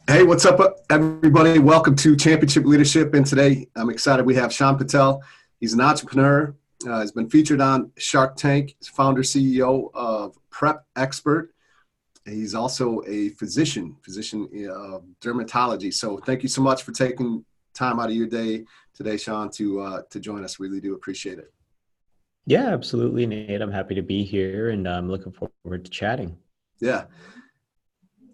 Hey, what's up, everybody? Welcome to Championship Leadership. And today I'm excited we have Shaan Patel. He's an entrepreneur. He's been featured on Shark Tank. He's founder, CEO of Prep Expert. He's also a physician in dermatology. So thank you so much for taking time out of your day today, Shaan, to join us. Really do appreciate it. Yeah, absolutely, Nate. I'm happy to be here and I'm looking forward to chatting. Yeah.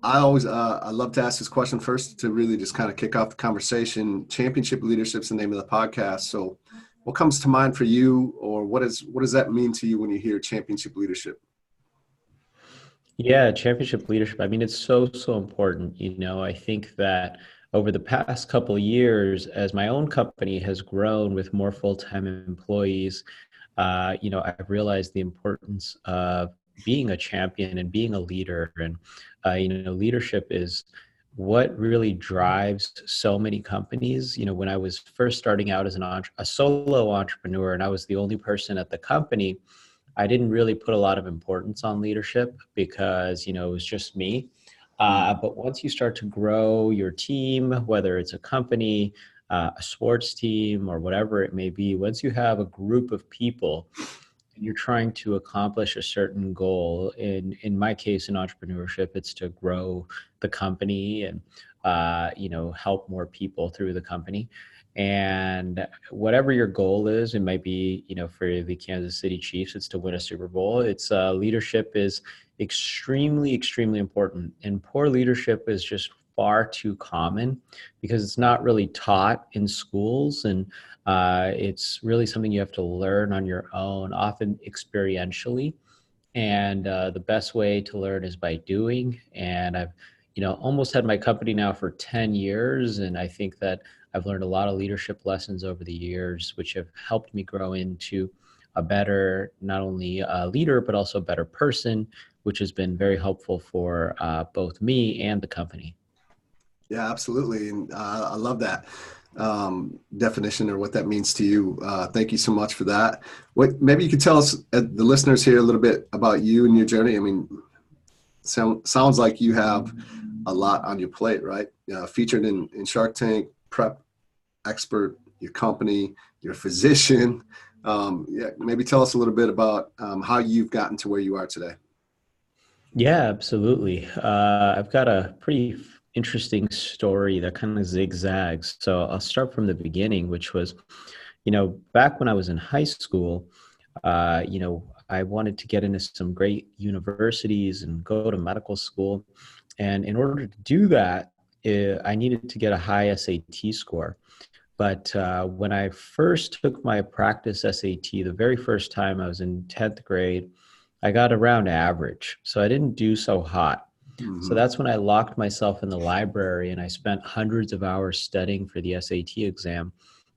I love to ask this question first to really just kind of kick off the conversation. Championship Leadership is the name of the podcast. So what comes to mind for you, or what does that mean to you when you hear championship leadership? Yeah, championship leadership. I mean, it's so important. I think that over the past couple of years, as my own company has grown with more full-time employees, I've realized the importance of being a champion and being a leader. And, leadership is what really drives so many companies. When I was first starting out as a solo entrepreneur and I was the only person at the company, I didn't really put a lot of importance on leadership because, it was just me. Mm. But once you start to grow your team, whether it's a company, a sports team, or whatever it may be, once you have a group of people and you're trying to accomplish a certain goal, in my case, in entrepreneurship, it's to grow the company and, help more people through the company. And whatever your goal is, it might be, for the Kansas City Chiefs, it's to win a Super Bowl. It's leadership is extremely important. And poor leadership is just far too common because it's not really taught in schools. And it's really something you have to learn on your own, often experientially. And the best way to learn is by doing. And I've, almost had my company now for 10 years. And I think that I've learned a lot of leadership lessons over the years, which have helped me grow into a better, not only a leader, but also a better person, which has been very helpful for both me and the company. Yeah, absolutely. And I love that definition or what that means to you. Thank you so much for that. Maybe you could tell us, the listeners here, a little bit about you and your journey. I mean, sounds like you have a lot on your plate, right? Featured in Shark Tank, Prep Expert, your company, your physician. Yeah, maybe tell us a little bit about how you've gotten to where you are today. Yeah, absolutely. I've got a pretty interesting story that kind of zigzags. So I'll start from the beginning, which was, back when I was in high school, I wanted to get into some great universities and go to medical school. And in order to do that, I needed to get a high SAT score. But when I first took my practice SAT, the very first time I was in 10th grade, I got around average. So I didn't do so hot. So Hmm. that's when I locked myself in the library and I spent hundreds of hours studying for the SAT exam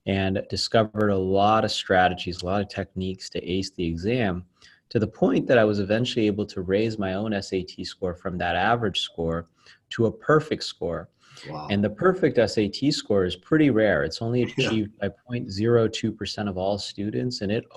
and discovered a lot of strategies, a lot of techniques to ace the exam, to the point that I was eventually able to raise my own SAT score from that average score to a perfect score. Wow. And the perfect SAT score is pretty rare. It's only Yeah. achieved by 0.02% of all students. And it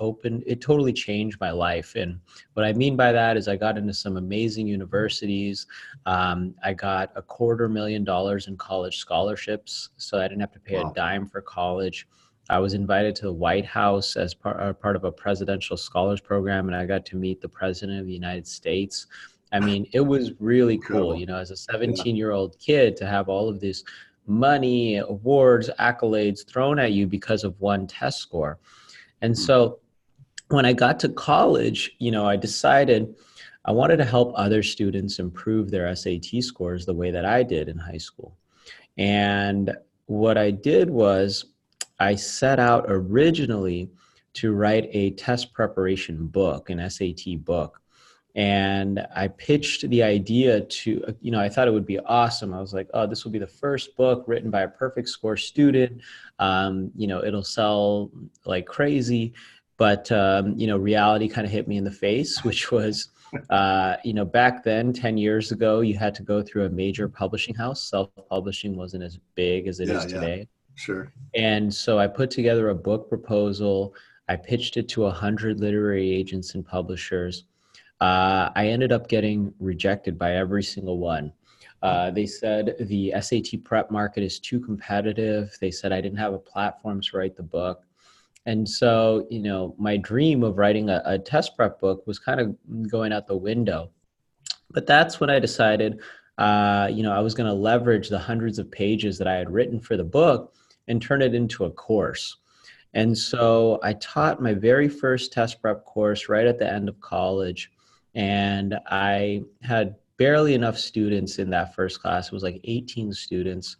totally changed my life. And what I mean by that is I got into some amazing universities. I got $250,000 in college scholarships, so I didn't have to pay a Wow. dime for college. I was invited to the White House as part of a presidential scholars program, and I got to meet the President of the United States. I mean, it was really cool, Incredible. as a Yeah. 17-year-old kid to have all of this money, awards, accolades thrown at you because of one test score. And Mm. so when I got to college, I decided I wanted to help other students improve their SAT scores the way that I did in high school. And what I did was I set out originally to write a test preparation book, an SAT book. And I pitched the idea to, I thought it would be awesome. I was like, oh, this will be the first book written by a perfect score student. It'll sell like crazy. But, reality kind of hit me in the face, which was, back then, 10 years ago, you had to go through a major publishing house. Self-publishing wasn't as big as it Yeah. is Yeah. today. Sure. And so I put together a book proposal. I pitched it to 100 literary agents and publishers. I ended up getting rejected by every single one. They said the SAT prep market is too competitive. They said I didn't have a platform to write the book. And so, my dream of writing a test prep book was kind of going out the window. But that's when I decided, I was going to leverage the hundreds of pages that I had written for the book and turn it into a course. And so I taught my very first test prep course right at the end of college. And I had barely enough students in that first class. It was like 18 students.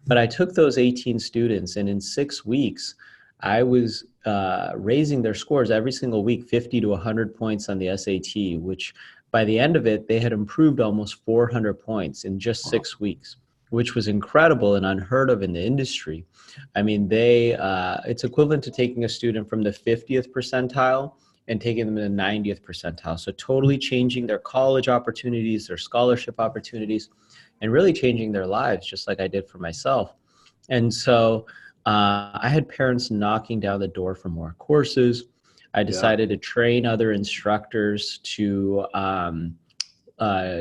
But I took those 18 students, and in 6 weeks, I was raising their scores every single week, 50 to 100 points on the SAT, which by the end of it, they had improved almost 400 points in just Wow. 6 weeks, which was incredible and unheard of in the industry. I mean, it's equivalent to taking a student from the 50th percentile and taking them to the 90th percentile. So totally changing their college opportunities, their scholarship opportunities, and really changing their lives, just like I did for myself. And so I had parents knocking down the door for more courses. I Yeah. decided to train other instructors to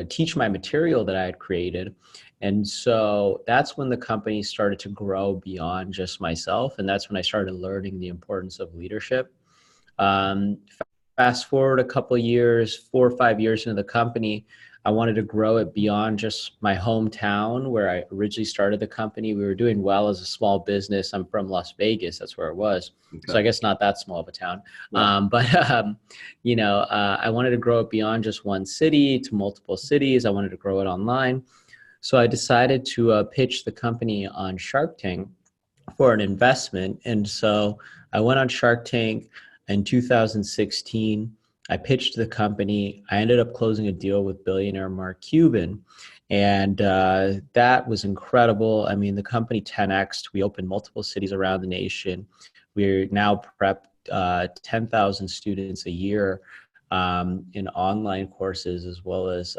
teach my material that I had created. And so that's when the company started to grow beyond just myself. And that's when I started learning the importance of leadership. Um, Fast forward a couple of years, 4 or 5 years into the company, I wanted to grow it beyond just my hometown where I originally started the company. We were doing well as a small business. I'm from Las Vegas. That's where it was. So Okay. I guess not that small of a town. Yeah. I wanted to grow it beyond just one city to multiple cities. I wanted to grow it online. So I decided to pitch the company on Shark Tank for an investment. And so I went on Shark Tank in 2016. I pitched the company. I ended up closing a deal with billionaire Mark Cuban. And that was incredible. I mean, the company 10x'd. We opened multiple cities around the nation. We're now prep 10,000 students a year in online courses as well as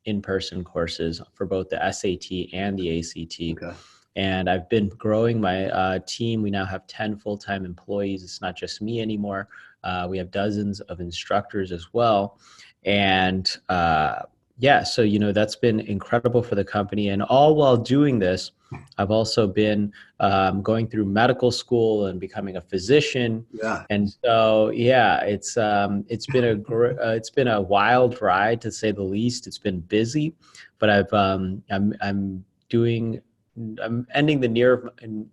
in-person courses for both the SAT and the ACT. Okay. And I've been growing my team. We now have 10 full-time employees. It's not just me anymore. We have dozens of instructors as well. And so, that's been incredible for the company. And all while doing this, I've also been going through medical school and becoming a physician. Yeah. And so, it's been a wild ride to say the least. It's been busy, but I'm ending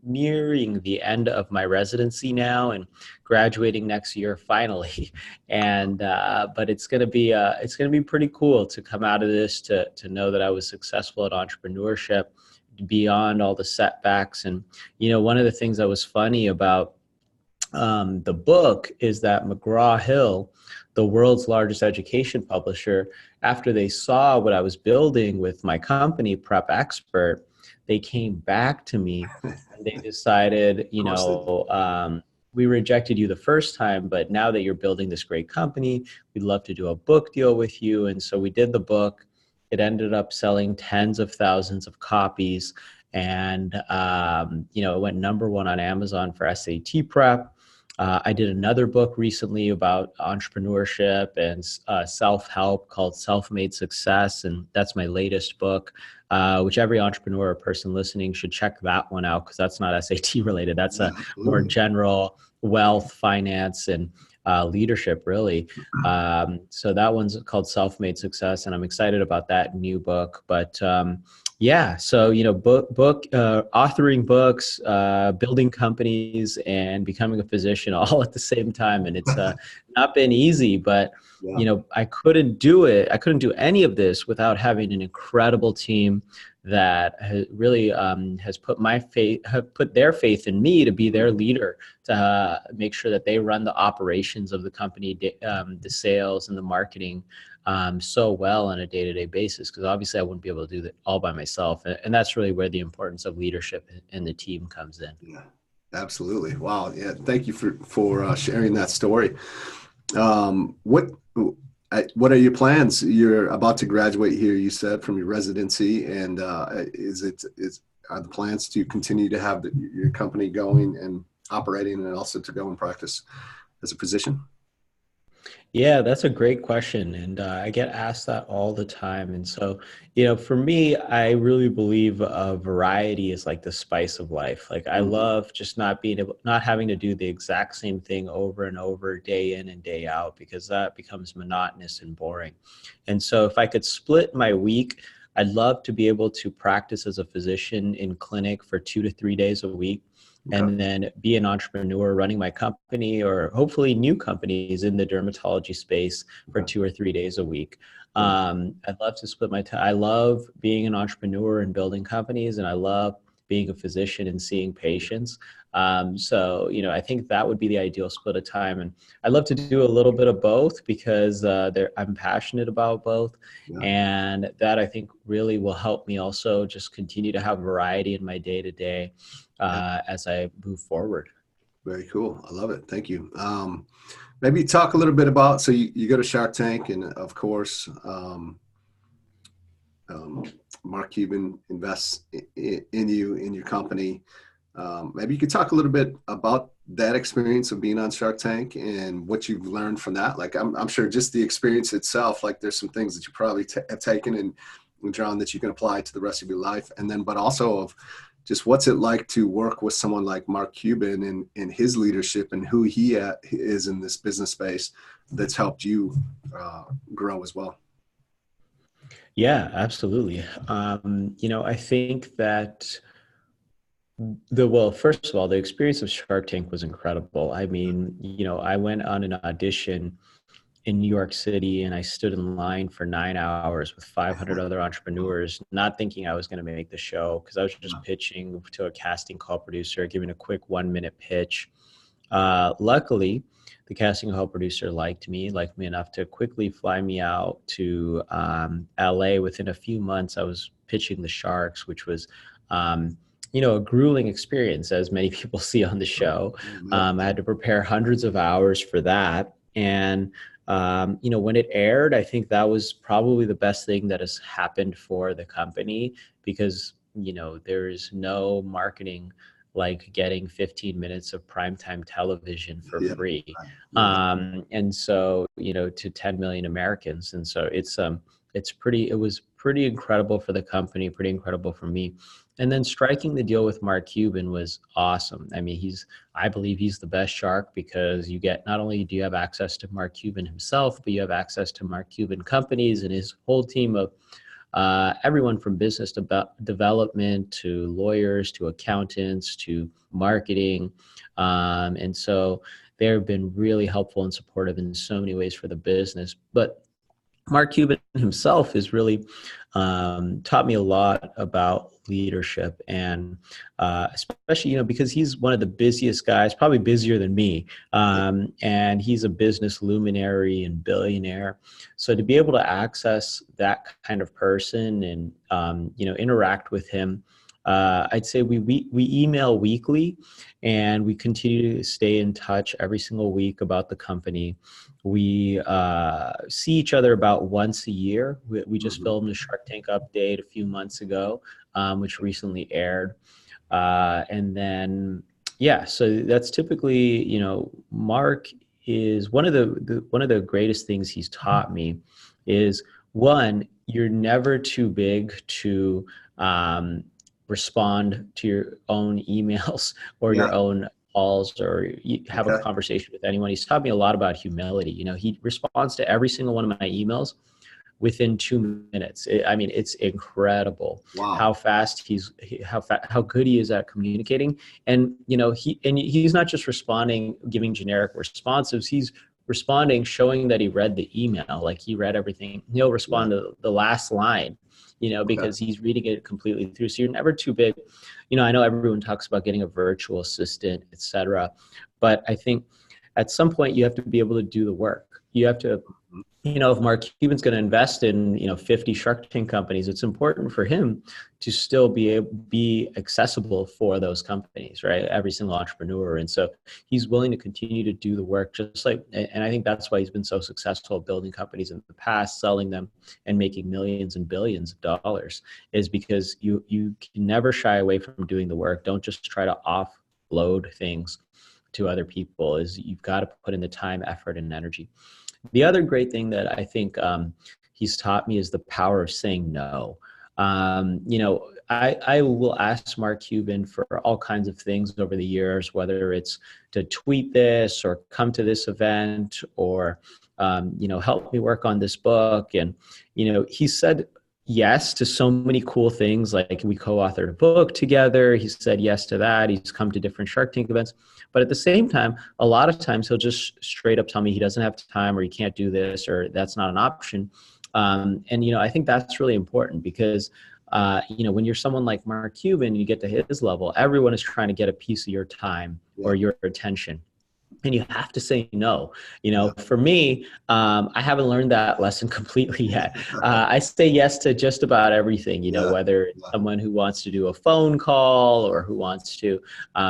nearing the end of my residency now and graduating next year finally. And but it's gonna be pretty cool to come out of this to know that I was successful at entrepreneurship beyond all the setbacks. And one of the things that was funny about the book is that McGraw-Hill, the world's largest education publisher, after they saw what I was building with my company, Prep Expert, they came back to me and they decided, Of course they did. we rejected you the first time, but now that you're building this great company, we'd love to do a book deal with you. And so we did the book. It ended up selling tens of thousands of copies. And, it went #1 on Amazon for SAT prep. I did another book recently about entrepreneurship and self-help called Self-Made Success. And that's my latest book, which every entrepreneur or person listening should check that one out because that's not SAT related. That's Yeah, a more absolutely. general wealth, finance, and leadership, really. So that one's called Self-Made Success, and I'm excited about that new book. But so authoring books, building companies, and becoming a physician all at the same time, and it's not been easy. But Yeah. I couldn't do it. I couldn't do any of this without having an incredible team that has really has put their faith in me to be their leader, to make sure that they run the operations of the company, the sales and the marketing so well on a day-to-day basis. Because obviously I wouldn't be able to do that all by myself, and that's really where the importance of leadership in the team comes in. Yeah. Absolutely. Wow. Yeah. Thank you for sharing that story. What are your plans? You're about to graduate here, you said, from your residency, and are the plans to continue to have your company going and operating, and also to go and practice as a physician? Yeah, that's a great question. And I get asked that all the time. And so, for me, I really believe variety is like the spice of life. Like I Mhm. love just not having to do the exact same thing over and over, day in and day out, because that becomes monotonous and boring. And so if I could split my week, I'd love to be able to practice as a physician in clinic for 2 to 3 days a week, Okay. and then be an entrepreneur running my company or hopefully new companies in the dermatology space for Okay. 2 or 3 days a week. Very I'd love to split my time. I love being an entrepreneur and building companies, and I love being a physician and seeing patients. So, I think that would be the ideal split of time. And I'd love to do a little bit of both because I'm passionate about both. yeah. And that I think really will help me also just continue to have variety in my day to day Yeah. as I move forward. Very cool. I love it. Thank you. Maybe talk a little bit about, so you go to Shark Tank, and of course, um, Mark Cuban invests in you, in your company. Maybe you could talk a little bit about that experience of being on Shark Tank and what you've learned from that. Like, I'm sure just the experience itself, like there's some things that you probably have taken and drawn that you can apply to the rest of your life. And then, but also of just what's it like to work with someone like Mark Cuban and his leadership and who he is in this business space that's helped you grow as well. Yeah, absolutely. I think that first of all, the experience of Shark Tank was incredible. I mean, I went on an audition in New York City and I stood in line for 9 hours with 500 other entrepreneurs, not thinking I was going to make the show because I was just pitching to a casting call producer, giving a quick 1 minute pitch. Luckily, the casting call producer liked me enough to quickly fly me out to LA. Within a few months, I was pitching the Sharks, which was, a grueling experience, as many people see on the show. I had to prepare hundreds of hours for that. And, when it aired, I think that was probably the best thing that has happened for the company because, there is no marketing like getting 15 minutes of primetime television for Yeah. free. Yeah. And so, to 10 million Americans. And so it was pretty incredible for the company, pretty incredible for me. And then striking the deal with Mark Cuban was awesome. I mean, I believe he's the best shark because not only do you have access to Mark Cuban himself, but you have access to Mark Cuban companies and his whole team of everyone from business development to lawyers to accountants to marketing. And so they've been really helpful and supportive in so many ways for the business. But Mark Cuban himself has really taught me a lot about leadership, and especially because he's one of the busiest guys, probably busier than me, and he's a business luminary and billionaire. So to be able to access that kind of person and interact with him. I'd say we email weekly, and we continue to stay in touch every single week about the company. We see each other about once a year. We just Mhm. filmed a Shark Tank update a few months ago, which recently aired. And then, yeah, so that's typically, Mark is one of the greatest things he's taught me is one, you're never too big to um, respond to your own emails or Yeah. your own calls or you have a Okay. conversation with anyone. He's taught me a lot about humility. He responds to every single one of my emails within 2 minutes. I mean, it's incredible Wow. how fast how good he is at communicating. And he's not just responding, giving generic responses. He's responding, showing that he read the email, like he read everything. He'll Yeah. respond to the last line, Okay. because he's reading it completely through. So you're never too big. I know everyone talks about getting a virtual assistant, etc., but I think at some point you have to be able to do the work. You have to if Mark Cuban's going to invest in 50 Shark Tank companies, it's important for him to still be accessible for those companies, right? Every single entrepreneur, and so he's willing to continue to do the work, just like. And I think that's why he's been so successful building companies in the past, selling them, and making millions and billions of dollars, is because you can never shy away from doing the work. Don't just try to offload things to other people. Is you've got to put in the time, effort, and energy. The other great thing that I think he's taught me is the power of saying no. I will ask Mark Cuban for all kinds of things over the years, whether it's to tweet this or come to this event or, help me work on this book. And, he said yes to so many cool things. Like we co-authored a book together. He said yes to that. He's come to different Shark Tank events. But at the same time, a lot of times he'll just straight up tell me he doesn't have time or he can't do this or that's not an option. And I think that's really important because, when you're someone like Mark Cuban, you get to his level, everyone is trying to get a piece of your time or your attention. And you have to say no. For me, I haven't learned that lesson completely yet. I say yes to just about everything, whether it's someone who wants to do a phone call or who wants to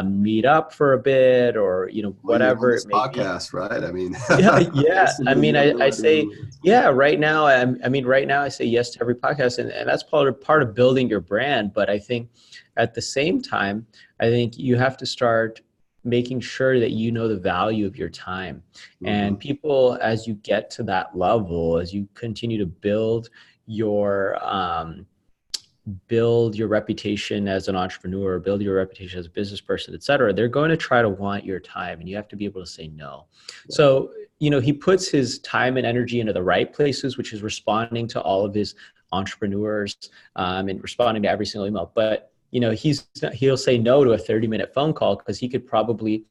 meet up for a bit or, Well, you're on whatever this it may be. podcast, right? I mean, Yeah. I mean, I say, yeah, right now, right now I say yes to every podcast and that's part of building your brand. But I think at the same time, I think you have to start making sure that you know the value of your time. And people, as you get to that level, as you continue to build your reputation as an entrepreneur, build your reputation as a business person, et cetera, they're going to try to want your time and you have to be able to say no. Yeah. So, he puts his time and energy into the right places, which is responding to all of his entrepreneurs and responding to every single email. But he'll say no to a 30-minute phone call because he could probably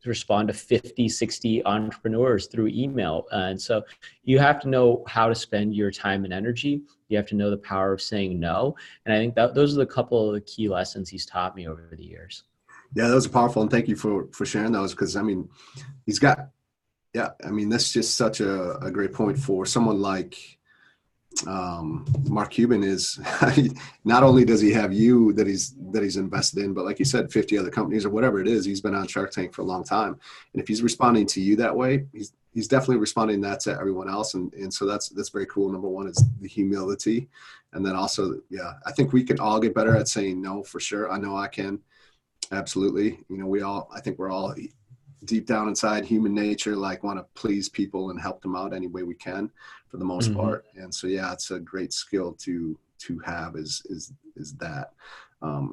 respond to 50, 60 entrepreneurs through email. And so you have to know how to spend your time and energy. You have to know the power of saying no. And I think that those are the couple of the key lessons he's taught me over the years. Yeah, those are powerful. And thank you for sharing those. Because he's got, that's just such a great point for someone like Mark Cuban is. Not only does he have you that he's invested in, but like you said, 50 other companies or whatever it is, he's been on Shark Tank for a long time. And if he's responding to you that way, he's definitely responding that to everyone else. And so that's very cool. Number one is the humility. And then also, I think we can all get better at saying no for sure. I know I can. Absolutely. I think we're all deep down inside human nature, like want to please people and help them out any way we can for the most part. And so, it's a great skill to have is that,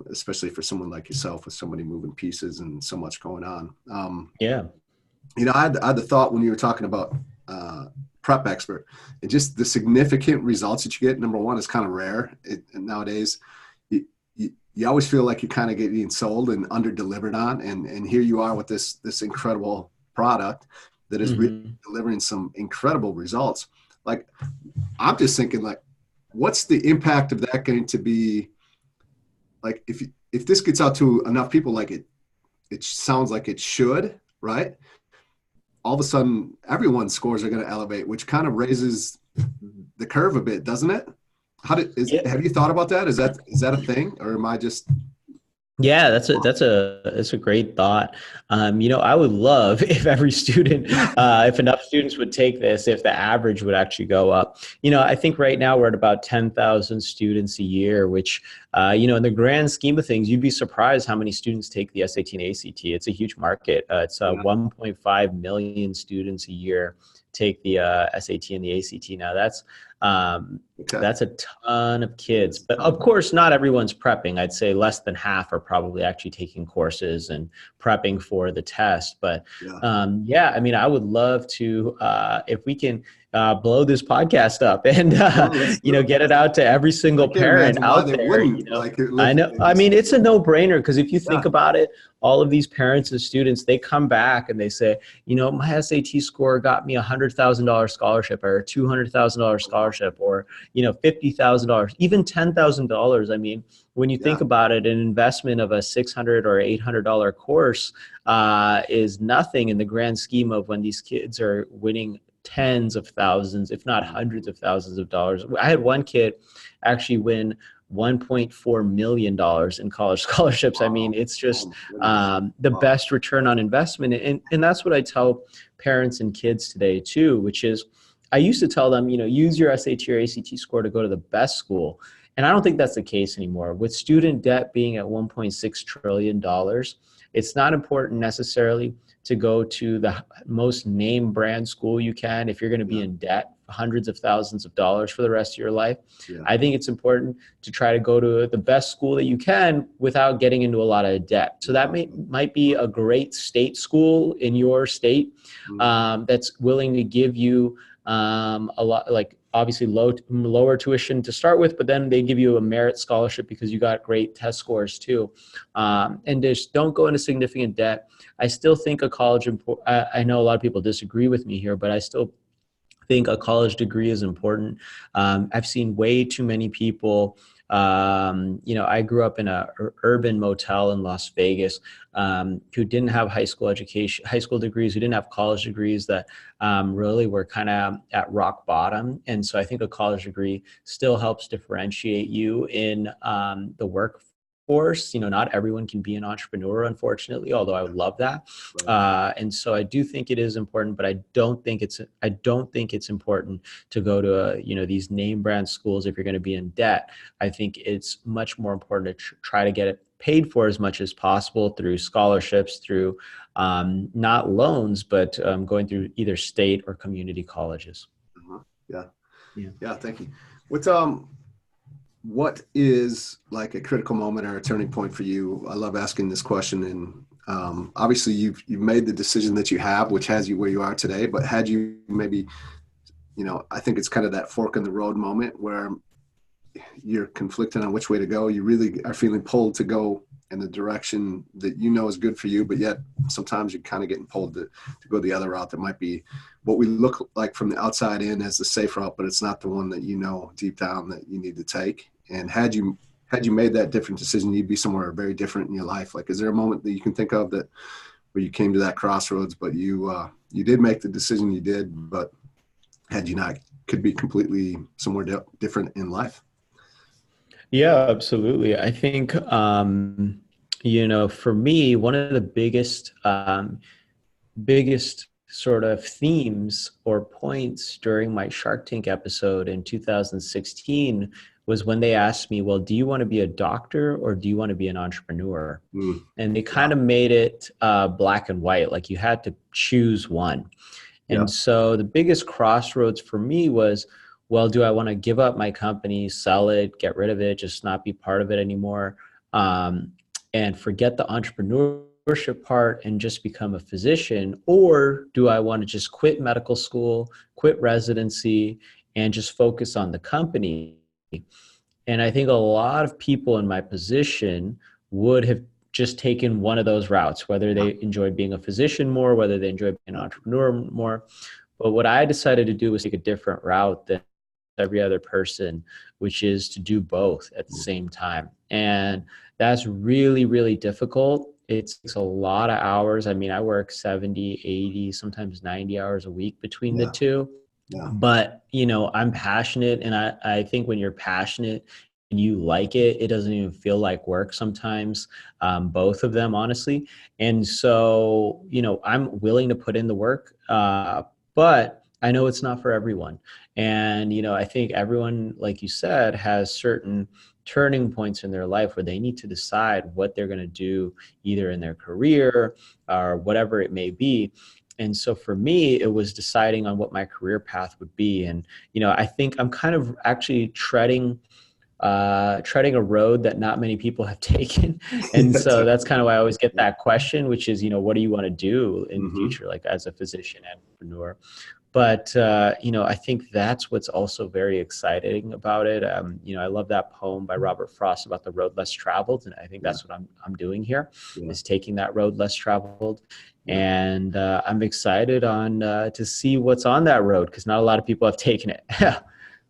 especially for someone like yourself with so many moving pieces and so much going on. I had the thought when you were talking about prep expert and just the significant results that you get. Number one is kind of rare. And nowadays you always feel like you're kind of getting sold and under-delivered on. And here you are with this incredible product that is really delivering some incredible results. Like, I'm just thinking, like, what's the impact of that going to be? Like, if this gets out to enough people, like it sounds like it should, right? All of a sudden, everyone's scores are going to elevate, which kind of raises the curve a bit, doesn't it? Have you thought about that? Is that a thing, or am I just? Yeah, that's a great thought. I would love if every student, if enough students would take this, if the average would actually go up. I think right now we're at about 10,000 students a year, which, in the grand scheme of things, you'd be surprised how many students take the SAT and ACT. It's a huge market. It's 1.5 million students a year take the SAT and the ACT. Now that's a ton of kids, but of course not everyone's prepping. I'd say less than half are probably actually taking courses and prepping for the test. But I would love to, if we can blow this podcast up and, get it out to every single parent out there. I know. I mean, it's a no-brainer because if you think about it, all of these parents and students, they come back and they say, my SAT score got me $100,000 scholarship or $200,000 scholarship or, $50,000, even $10,000. I mean, when you think about it, an investment of a $600 or $800 course is nothing in the grand scheme of when these kids are winning tens of thousands, if not hundreds of thousands of dollars. I had one kid actually win $1.4 million in college scholarships. Wow. I mean, it's just the best return on investment. And that's what I tell parents and kids today too, which is I used to tell them, use your SAT or ACT score to go to the best school. And I don't think that's the case anymore. With student debt being at $1.6 trillion, it's not important necessarily to go to the most name brand school you can if you're going to be Yeah. in debt hundreds of thousands of dollars for the rest of your life. Yeah. I think it's important to try to go to the best school that you can without getting into a lot of debt. So that might be a great state school in your state, Mm. that's willing to give you a lot, like obviously lower tuition to start with, but then they give you a merit scholarship because you got great test scores too. And just don't go into significant debt. I still think a college, I know a lot of people disagree with me here, but I still think a college degree is important. I've seen way too many people. I grew up in a urban motel in Las Vegas, who didn't have high school degrees, who didn't have college degrees, that really were kind of at rock bottom. And so I think a college degree still helps differentiate you in the workforce. Not everyone can be an entrepreneur, unfortunately, although I would love that. Right. And so I do think it is important, but I don't think it's important to go to these name brand schools if you're going to be in debt. I think it's much more important to try to get it paid for as much as possible through scholarships, through not loans, but going through either state or community colleges. Uh-huh. Yeah. Yeah. Yeah. Thank you. What is like a critical moment or a turning point for you? I love asking this question, and obviously you've made the decision that you have, which has you where you are today. But had you maybe, I think it's kind of that fork in the road moment where you're conflicted on which way to go. You really are feeling pulled to go in the direction that is good for you, but yet sometimes you're kind of getting pulled to go the other route that might be what we look like from the outside in as the safe route, but it's not the one that deep down that you need to take. And had you made that different decision, you'd be somewhere very different in your life. Like, is there a moment that you can think of that where you came to that crossroads, but you did make the decision you did, but had you not, could be completely somewhere different in life? Yeah, absolutely. I think, for me, one of the biggest sort of themes or points during my Shark Tank episode in 2016 was when they asked me, well, do you want to be a doctor or do you want to be an entrepreneur? Mm. And they Yeah. kind of made it black and white, like you had to choose one. Yeah. And so the biggest crossroads for me was, well, do I want to give up my company, sell it, get rid of it, just not be part of it anymore, and forget the entrepreneurship part and just become a physician? Or do I want to just quit medical school, quit residency, and just focus on the company? And I think a lot of people in my position would have just taken one of those routes, whether Yeah. they enjoyed being a physician more, whether they enjoyed being an entrepreneur more. But what I decided to do was take a different route than every other person, which is to do both at the same time. And that's really, really difficult. It takes a lot of hours. I mean, I work 70, 80, sometimes 90 hours a week between the Yeah. two. Yeah. But, I'm passionate. And I think when you're passionate and you like it, it doesn't even feel like work sometimes, both of them, honestly. And so, I'm willing to put in the work, but I know it's not for everyone. And, I think everyone, like you said, has certain turning points in their life where they need to decide what they're going to do, either in their career or whatever it may be. And so for me, it was deciding on what my career path would be. And, I think I'm kind of actually treading a road that not many people have taken. And so that's kind of why I always get that question, which is, what do you want to do in the Mm-hmm. future, like as a physician and entrepreneur? But, I think that's what's also very exciting about it. I love that poem by Robert Frost about the road less traveled. And I think Yeah. that's what I'm doing here, Yeah. is taking that road less traveled. Yeah. And I'm excited to see what's on that road, because not a lot of people have taken it.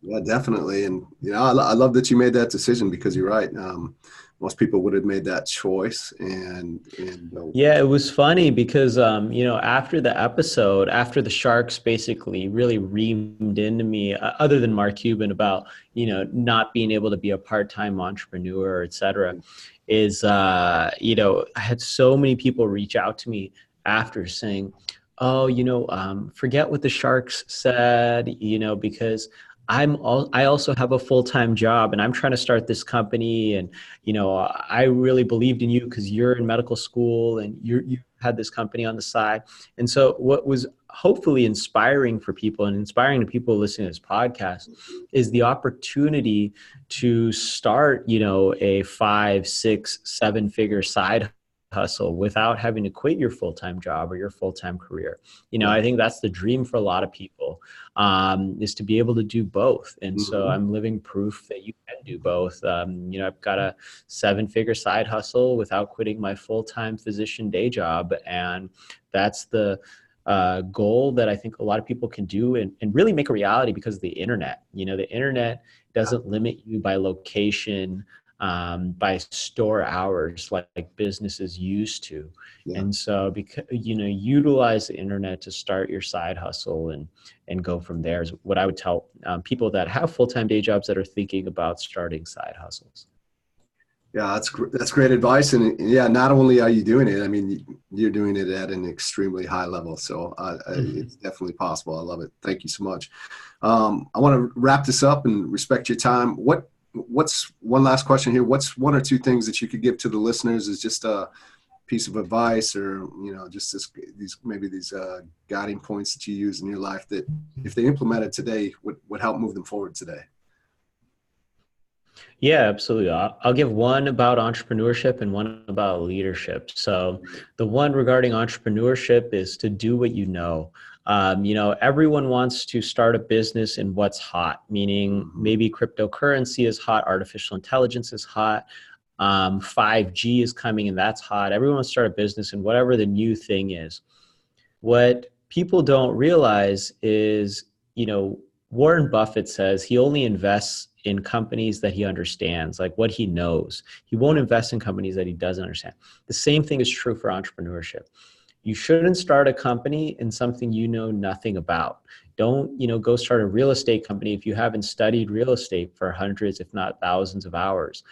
Yeah, definitely. And, I love that you made that decision, because you're right. Most people would have made that choice. Yeah, it was funny because, after the episode, after the Sharks basically really reamed into me, other than Mark Cuban, about, not being able to be a part-time entrepreneur, et cetera, is, I had so many people reach out to me after saying, oh, forget what the Sharks said, because I also have a full-time job and I'm trying to start this company. And, I really believed in you because you're in medical school and you had this company on the side. And so what was hopefully inspiring for people and inspiring to people listening to this podcast is the opportunity to start, a 5, 6, 7 figure side hustle without having to quit your full-time job or your full-time career. Yeah. I think that's the dream for a lot of people, is to be able to do both. And so Hmm. I'm living proof that you can do both. I've got a 7 figure side hustle without quitting my full-time physician day job. And that's the goal that I think a lot of people can do and really make a reality because of the internet. The internet Yeah. doesn't limit you by location, by store hours like businesses used to. Yeah. And so, because utilize the internet to start your side hustle and go from there is what I would tell people that have full-time day jobs that are thinking about starting side hustles. Yeah, that's great advice, and yeah, not only are you doing it, I mean, you're doing it at an extremely high level. So it's definitely possible. I love it. Thank you so much. I want to wrap this up and respect your time. What's one last question here? What's one or two things that you could give to the listeners as just a piece of advice, or just these guiding points that you use in your life that, if they implemented today, would help move them forward today? Yeah, absolutely. I'll give one about entrepreneurship and one about leadership. So, the one regarding entrepreneurship is to do what you know. Everyone wants to start a business in what's hot, meaning Mm-hmm. maybe cryptocurrency is hot, artificial intelligence is hot, 5G is coming and that's hot. Everyone wants to start a business in whatever the new thing is. What people don't realize is, Warren Buffett says he only invests in companies that he understands, like what he knows. He won't invest in companies that he doesn't understand. The same thing is true for entrepreneurship. You shouldn't start a company in something you know nothing about. Don't, go start a real estate company if you haven't studied real estate for hundreds, if not thousands of hours.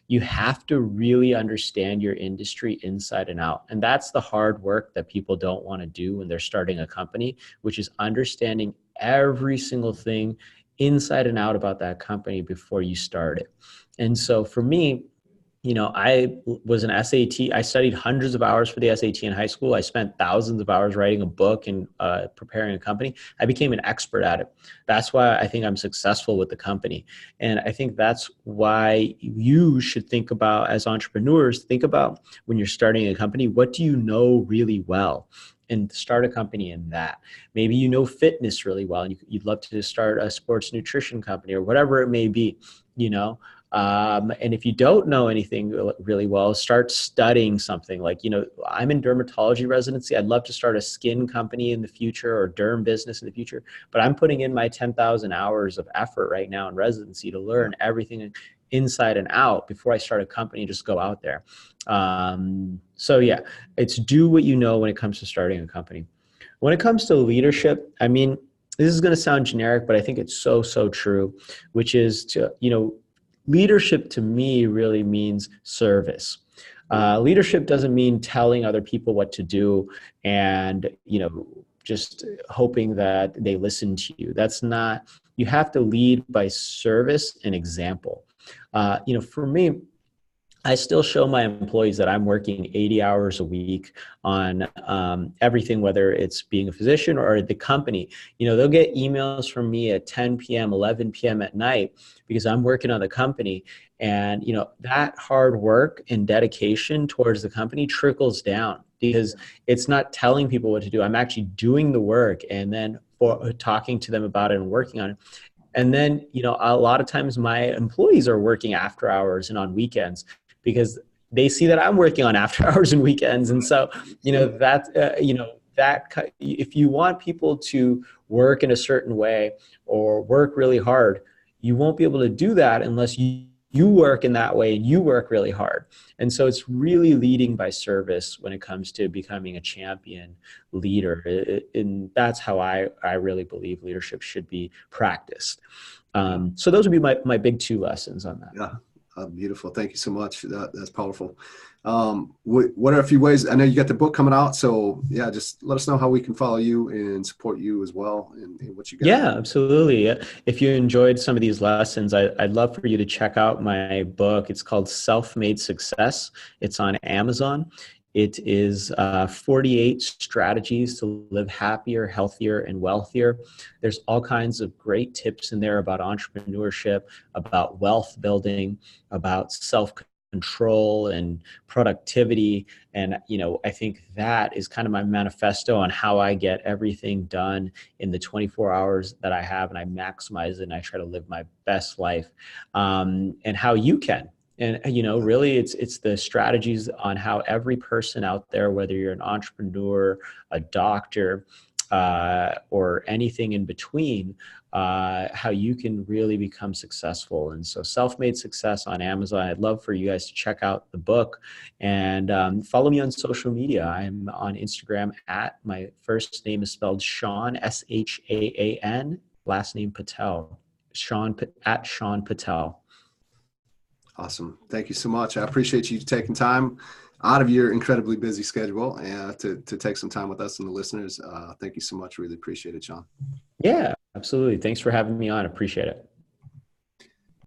You have to really understand your industry inside and out. And that's the hard work that people don't want to do when they're starting a company, which is understanding every single thing inside and out about that company before you start it. And so for me, I was an SAT. I studied hundreds of hours for the SAT in high school. I spent thousands of hours writing a book and preparing a company. I became an expert at it. That's why I think I'm successful with the company. And I think that's why you should think about, as entrepreneurs, think about when you're starting a company, what do you know really well? And start a company in that. Maybe you know fitness really well and you'd love to start a sports nutrition company or whatever it may be, you know. And if you don't know anything really well, start studying something like, I'm in dermatology residency. I'd love to start a skin company in the future or derm business in the future, but I'm putting in my 10,000 hours of effort right now in residency to learn everything inside and out before I start a company, just go out there. So yeah, it's do what you know when it comes to starting a company. When it comes to leadership, I mean, this is going to sound generic, but I think it's so, so true, which is to, leadership to me really means service. Leadership doesn't mean telling other people what to do and, just hoping that they listen to you. That's not, you have to lead by service and example. For me, I still show my employees that I'm working 80 hours a week on everything, whether it's being a physician or the company. They'll get emails from me at 10 p.m., 11 p.m. at night because I'm working on the company. And, that hard work and dedication towards the company trickles down because it's not telling people what to do. I'm actually doing the work and then for talking to them about it and working on it. And then, a lot of times my employees are working after hours and on weekends because they see that I'm working on after hours and weekends. And so, that if you want people to work in a certain way or work really hard, you won't be able to do that unless you work in that way and you work really hard. And so it's really leading by service when it comes to becoming a champion leader. And that's how I really believe leadership should be practiced. So those would be my big two lessons on that. Yeah, Beautiful. Thank you so much. That's powerful. What are a few ways? I know you got the book coming out, so yeah, just let us know how we can follow you and support you as well, and what you got. Yeah, absolutely. If you enjoyed some of these lessons, I'd love for you to check out my book. It's called Self-Made Success. It's on Amazon. It is 48 strategies to live happier, healthier, and wealthier. There's all kinds of great tips in there about entrepreneurship, about wealth building, about self control and productivity. And, I think that is kind of my manifesto on how I get everything done in the 24 hours that I have, and I maximize it and I try to live my best life, and how you can. And really, it's the strategies on how every person out there, whether you're an entrepreneur, a doctor, or anything in between, how you can really become successful. And so, Self-Made Success on Amazon. I'd love for you guys to check out the book, and follow me on social media. I'm on Instagram at, my first name is spelled Shaan, Shaan, last name Patel. At Shaan Patel. Awesome. Thank you so much. I appreciate you taking time out of your incredibly busy schedule and to take some time with us and the listeners. Thank you so much. Really appreciate it, Shaan. Yeah, absolutely. Thanks for having me on. Appreciate it.